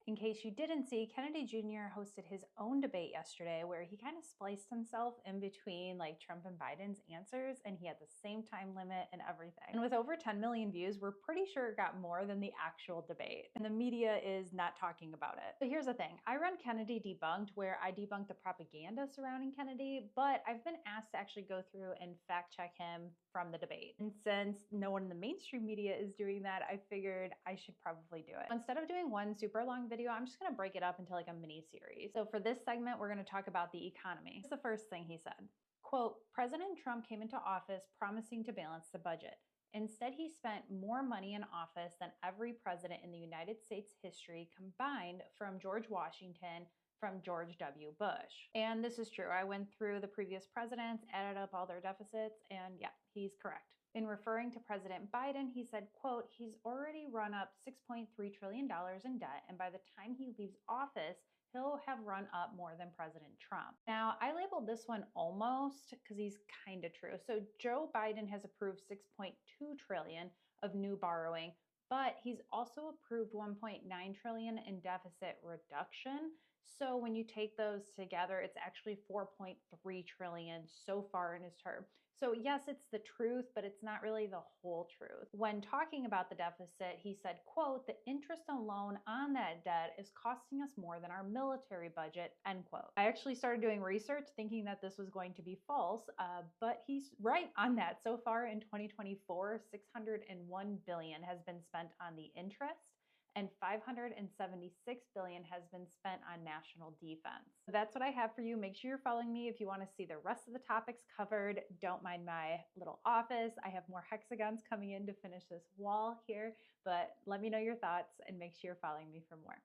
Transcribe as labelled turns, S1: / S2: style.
S1: In case you didn't see, Kennedy Jr. hosted his own debate yesterday where he kind of spliced himself in between like Trump and Biden's answers, and he had the same time limit and everything. And with over 10 million views, we're pretty sure it got more than the actual debate. And the media is not talking about it. But here's the thing. I run Kennedy Debunked, where I debunk the propaganda surrounding Kennedy, but I've been asked to actually go through and fact check him from the debate. And since no one in the mainstream media is doing that, I figured I should probably do it. Instead of doing one super long video, I'm just gonna break it up into like a mini series. So for this segment, we're gonna talk about the economy. Here's the first thing he said. Quote, President Trump came into office promising to balance the budget. Instead, he spent more money in office than every president in the United States history combined, from George Washington, from George W. Bush. And this is true. I went through the previous presidents, added up all their deficits, and yeah, he's correct. In referring to President Biden, he said, quote, he's already run up $6.3 trillion in debt, and by the time he leaves office, he'll have run up more than President Trump. Now, I labeled this one almost because he's kind of true. So Joe Biden has approved 6.2 trillion of new borrowing, but he's also approved 1.9 trillion in deficit reduction. So when you take those together, it's actually 4.3 trillion so far in his term. So yes, it's the truth, but it's not really the whole truth. When talking about the deficit, he said, quote, the interest alone on that debt is costing us more than our military budget, end quote. I actually started doing research thinking that this was going to be false, but he's right on that. So far in 2024, 601 billion has been spent on the interest, and 576 billion has been spent on national defense. That's what I have for you. Make sure you're following me if you want to see the rest of the topics covered. Don't mind my little office. I have more hexagons coming in to finish this wall here, but let me know your thoughts and make sure you're following me for more.